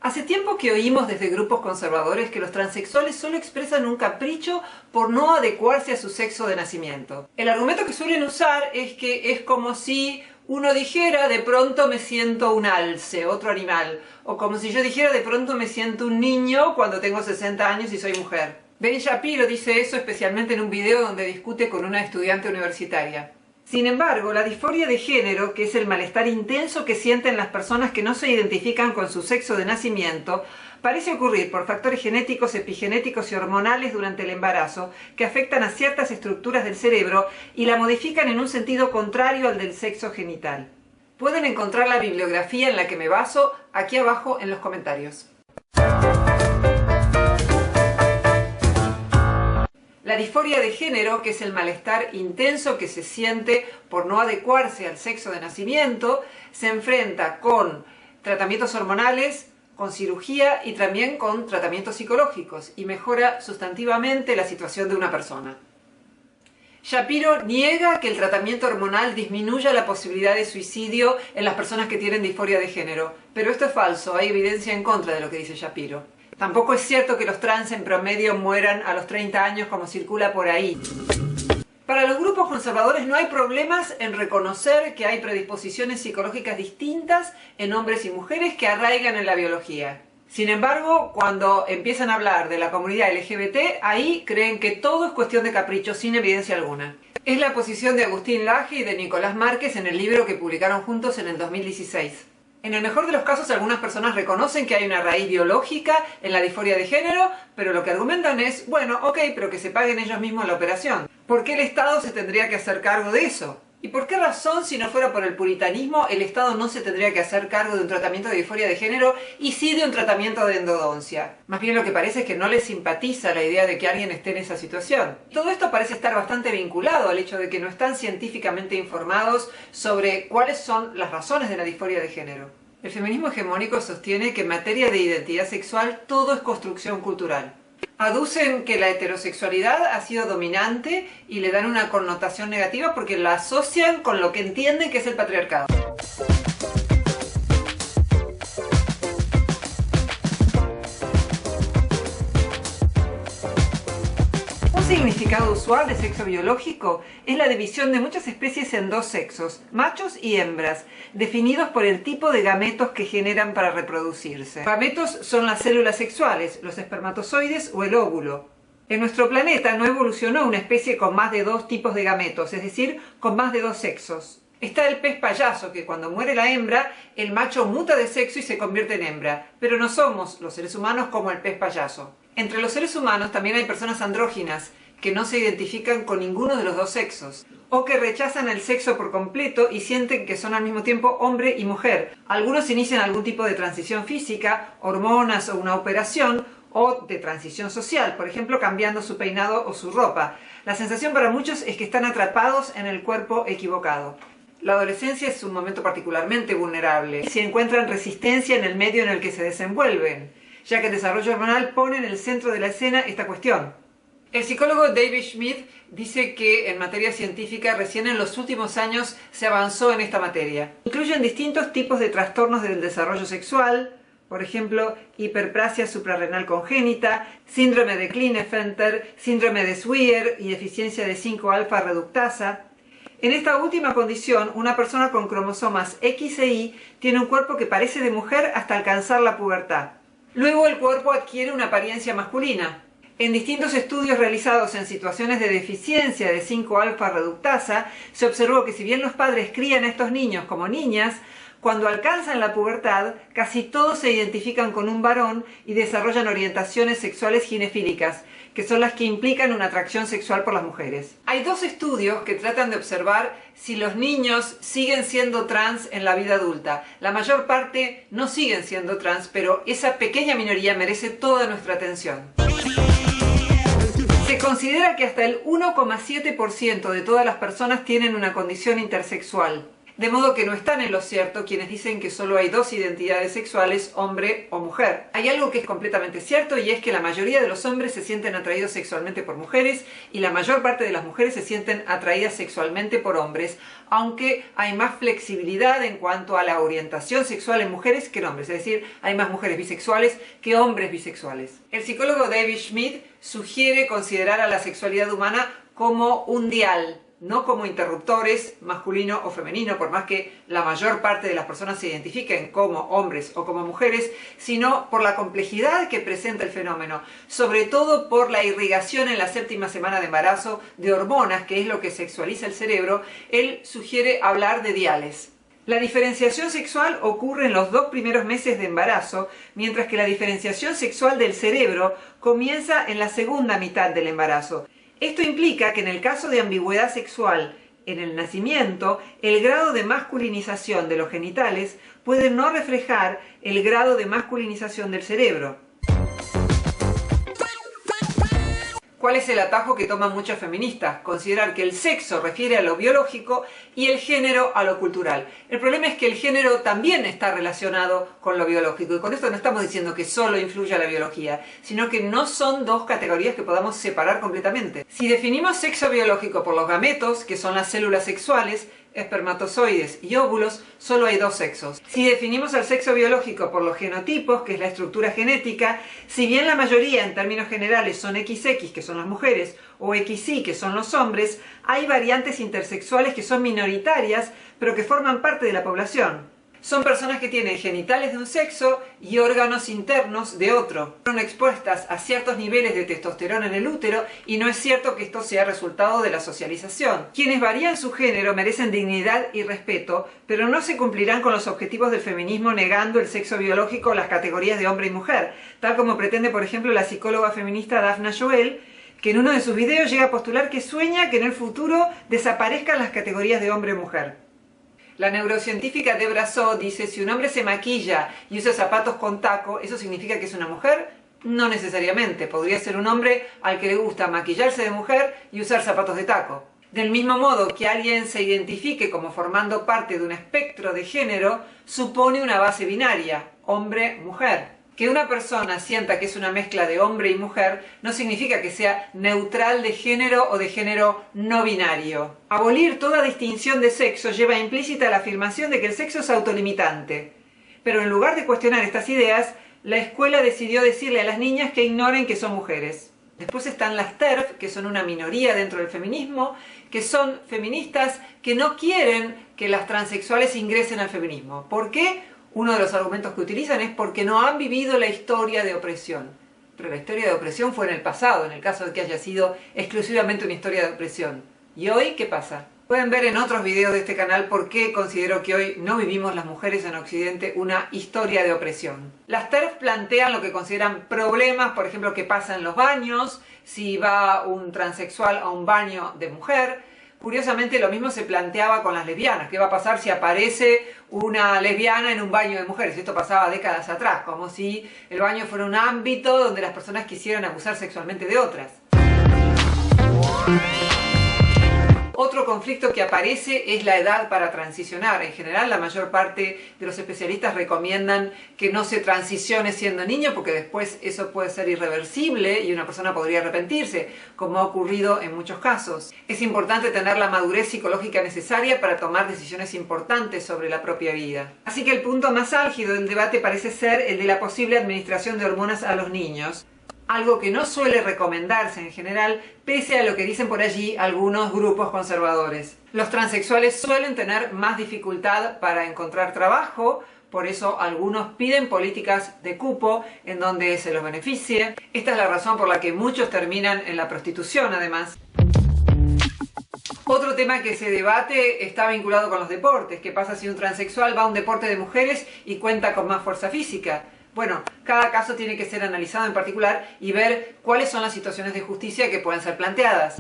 Hace tiempo que oímos desde grupos conservadores que los transexuales solo expresan un capricho por no adecuarse a su sexo de nacimiento. El argumento que suelen usar es que es como si uno dijera de pronto me siento un alce, otro animal, o como si yo dijera de pronto me siento un niño cuando tengo 60 años y soy mujer. Ben Shapiro dice eso especialmente en un video donde discute con una estudiante universitaria. Sin embargo, la disforia de género, que es el malestar intenso que sienten las personas que no se identifican con su sexo de nacimiento, parece ocurrir por factores genéticos, epigenéticos y hormonales durante el embarazo que afectan a ciertas estructuras del cerebro y la modifican en un sentido contrario al del sexo genital. Pueden encontrar la bibliografía en la que me baso aquí abajo en los comentarios. La disforia de género, que es el malestar intenso que se siente por no adecuarse al sexo de nacimiento, se enfrenta con tratamientos hormonales, con cirugía y también con tratamientos psicológicos y mejora sustantivamente la situación de una persona. Shapiro niega que el tratamiento hormonal disminuya la posibilidad de suicidio en las personas que tienen disforia de género, pero esto es falso, hay evidencia en contra de lo que dice Shapiro. Tampoco es cierto que los trans en promedio mueran a los 30 años como circula por ahí. Para los grupos conservadores no hay problemas en reconocer que hay predisposiciones psicológicas distintas en hombres y mujeres que arraigan en la biología. Sin embargo, cuando empiezan a hablar de la comunidad LGBT, ahí creen que todo es cuestión de capricho sin evidencia alguna. Es la posición de Agustín Laje y de Nicolás Márquez en el libro que publicaron juntos en el 2016. En el mejor de los casos, algunas personas reconocen que hay una raíz biológica en la disforia de género, pero lo que argumentan es, bueno, ok, pero que se paguen ellos mismos la operación. ¿Por qué el Estado se tendría que hacer cargo de eso? ¿Y por qué razón, si no fuera por el puritanismo, el Estado no se tendría que hacer cargo de un tratamiento de disforia de género y sí de un tratamiento de endodoncia? Más bien lo que parece es que no les simpatiza la idea de que alguien esté en esa situación. Todo esto parece estar bastante vinculado al hecho de que no están científicamente informados sobre cuáles son las razones de la disforia de género. El feminismo hegemónico sostiene que en materia de identidad sexual todo es construcción cultural. Aducen que la heterosexualidad ha sido dominante y le dan una connotación negativa porque la asocian con lo que entienden que es el patriarcado. Un significado usual de sexo biológico es la división de muchas especies en dos sexos, machos y hembras, definidos por el tipo de gametos que generan para reproducirse. Gametos son las células sexuales, los espermatozoides o el óvulo. En nuestro planeta no evolucionó una especie con más de dos tipos de gametos, es decir, con más de dos sexos. Está el pez payaso, que cuando muere la hembra, el macho muta de sexo y se convierte en hembra, pero no somos los seres humanos como el pez payaso. Entre los seres humanos también hay personas andróginas, que no se identifican con ninguno de los dos sexos, o que rechazan el sexo por completo y sienten que son al mismo tiempo hombre y mujer. Algunos inician algún tipo de transición física, hormonas o una operación, o de transición social, por ejemplo cambiando su peinado o su ropa. La sensación para muchos es que están atrapados en el cuerpo equivocado. La adolescencia es un momento particularmente vulnerable y se encuentran resistencia en el medio en el que se desenvuelven, ya que el desarrollo hormonal pone en el centro de la escena esta cuestión. El psicólogo David Schmidt dice que en materia científica recién en los últimos años se avanzó en esta materia. Incluyen distintos tipos de trastornos del desarrollo sexual, por ejemplo, hiperplasia suprarrenal congénita, síndrome de Klinefelter, síndrome de Swyer y deficiencia de 5-alfa reductasa. En esta última condición, una persona con cromosomas X e Y tiene un cuerpo que parece de mujer hasta alcanzar la pubertad. Luego el cuerpo adquiere una apariencia masculina. En distintos estudios realizados en situaciones de deficiencia de 5-alfa reductasa, se observó que si bien los padres crían a estos niños como niñas, cuando alcanzan la pubertad, casi todos se identifican con un varón y desarrollan orientaciones sexuales ginefílicas, que son las que implican una atracción sexual por las mujeres. Hay dos estudios que tratan de observar si los niños siguen siendo trans en la vida adulta. La mayor parte no siguen siendo trans, pero esa pequeña minoría merece toda nuestra atención. Se considera que hasta el 1,7% de todas las personas tienen una condición intersexual. De modo que no están en lo cierto quienes dicen que solo hay dos identidades sexuales, hombre o mujer. Hay algo que es completamente cierto y es que la mayoría de los hombres se sienten atraídos sexualmente por mujeres y la mayor parte de las mujeres se sienten atraídas sexualmente por hombres, aunque hay más flexibilidad en cuanto a la orientación sexual en mujeres que en hombres, es decir, hay más mujeres bisexuales que hombres bisexuales. El psicólogo David Schmidt sugiere considerar a la sexualidad humana como un dial, no como interruptores masculino o femenino, por más que la mayor parte de las personas se identifiquen como hombres o como mujeres, sino por la complejidad que presenta el fenómeno, sobre todo por la irrigación en la séptima semana de embarazo de hormonas, que es lo que sexualiza el cerebro. Él sugiere hablar de diales. La diferenciación sexual ocurre en los 2 primeros meses de embarazo, mientras que la diferenciación sexual del cerebro comienza en la segunda mitad del embarazo. Esto implica que en el caso de ambigüedad sexual en el nacimiento, el grado de masculinización de los genitales puede no reflejar el grado de masculinización del cerebro. ¿Cuál es el atajo que toman muchas feministas? Considerar que el sexo refiere a lo biológico y el género a lo cultural. El problema es que el género también está relacionado con lo biológico, y con esto no estamos diciendo que solo influya la biología, sino que no son dos categorías que podamos separar completamente. Si definimos sexo biológico por los gametos, que son las células sexuales, espermatozoides y óvulos, solo hay dos sexos. Si definimos el sexo biológico por los genotipos, que es la estructura genética, si bien la mayoría en términos generales son XX, que son las mujeres, o XY, que son los hombres, hay variantes intersexuales que son minoritarias, pero que forman parte de la población. Son personas que tienen genitales de un sexo y órganos internos de otro. Son expuestas a ciertos niveles de testosterona en el útero y no es cierto que esto sea resultado de la socialización. Quienes varían su género merecen dignidad y respeto, pero no se cumplirán con los objetivos del feminismo negando el sexo biológico o las categorías de hombre y mujer, tal como pretende, por ejemplo, la psicóloga feminista Daphna Joel, que en uno de sus videos llega a postular que sueña que en el futuro desaparezcan las categorías de hombre y mujer. La neurocientífica Debra Soh dice: si un hombre se maquilla y usa zapatos con taco, ¿eso significa que es una mujer? No necesariamente. Podría ser un hombre al que le gusta maquillarse de mujer y usar zapatos de taco. Del mismo modo que alguien se identifique como formando parte de un espectro de género, supone una base binaria, hombre-mujer. Que una persona sienta que es una mezcla de hombre y mujer no significa que sea neutral de género o de género no binario. Abolir toda distinción de sexo lleva implícita la afirmación de que el sexo es autolimitante. Pero en lugar de cuestionar estas ideas, la escuela decidió decirle a las niñas que ignoren que son mujeres. Después están las TERF, que son una minoría dentro del feminismo, que son feministas que no quieren que las transexuales ingresen al feminismo. ¿Por qué? Uno de los argumentos que utilizan es porque no han vivido la historia de opresión. Pero la historia de opresión fue en el pasado, en el caso de que haya sido exclusivamente una historia de opresión. ¿Y hoy qué pasa? Pueden ver en otros videos de este canal por qué considero que hoy no vivimos las mujeres en Occidente una historia de opresión. Las TERF plantean lo que consideran problemas, por ejemplo, qué pasa en los baños, si va un transexual a un baño de mujer. Curiosamente, lo mismo se planteaba con las lesbianas. ¿Qué va a pasar si aparece una lesbiana en un baño de mujeres? Esto pasaba décadas atrás, como si el baño fuera un ámbito donde las personas quisieran abusar sexualmente de otras. Otro conflicto que aparece es la edad para transicionar. En general, la mayor parte de los especialistas recomiendan que no se transicione siendo niño, porque después eso puede ser irreversible y una persona podría arrepentirse, como ha ocurrido en muchos casos. Es importante tener la madurez psicológica necesaria para tomar decisiones importantes sobre la propia vida. Así que el punto más álgido del debate parece ser el de la posible administración de hormonas a los niños. Algo que no suele recomendarse en general, pese a lo que dicen por allí algunos grupos conservadores. Los transexuales suelen tener más dificultad para encontrar trabajo, por eso algunos piden políticas de cupo en donde se los beneficie. Esta es la razón por la que muchos terminan en la prostitución, además. Otro tema que se debate está vinculado con los deportes. ¿Qué pasa si un transexual va a un deporte de mujeres y cuenta con más fuerza física? Bueno, cada caso tiene que ser analizado en particular y ver cuáles son las situaciones de justicia que pueden ser planteadas.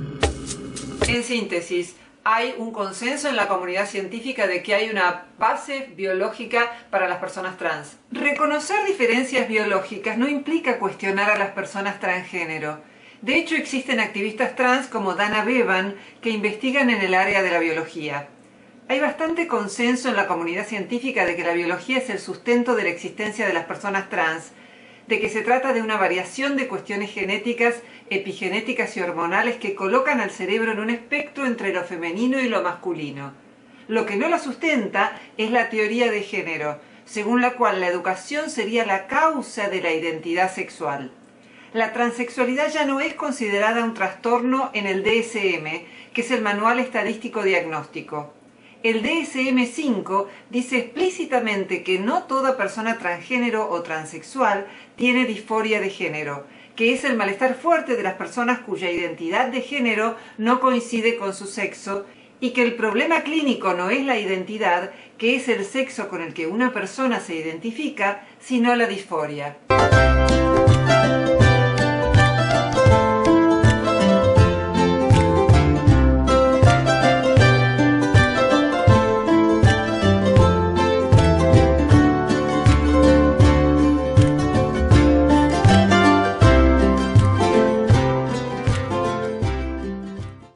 En síntesis, hay un consenso en la comunidad científica de que hay una base biológica para las personas trans. Reconocer diferencias biológicas no implica cuestionar a las personas transgénero. De hecho, existen activistas trans como Dana Bevan que investigan en el área de la biología. Hay bastante consenso en la comunidad científica de que la biología es el sustento de la existencia de las personas trans, de que se trata de una variación de cuestiones genéticas, epigenéticas y hormonales que colocan al cerebro en un espectro entre lo femenino y lo masculino. Lo que no la sustenta es la teoría de género, según la cual la educación sería la causa de la identidad sexual. La transexualidad ya no es considerada un trastorno en el DSM, que es el Manual Estadístico Diagnóstico. El DSM-5 dice explícitamente que no toda persona transgénero o transexual tiene disforia de género, que es el malestar fuerte de las personas cuya identidad de género no coincide con su sexo, y que el problema clínico no es la identidad, que es el sexo con el que una persona se identifica, sino la disforia.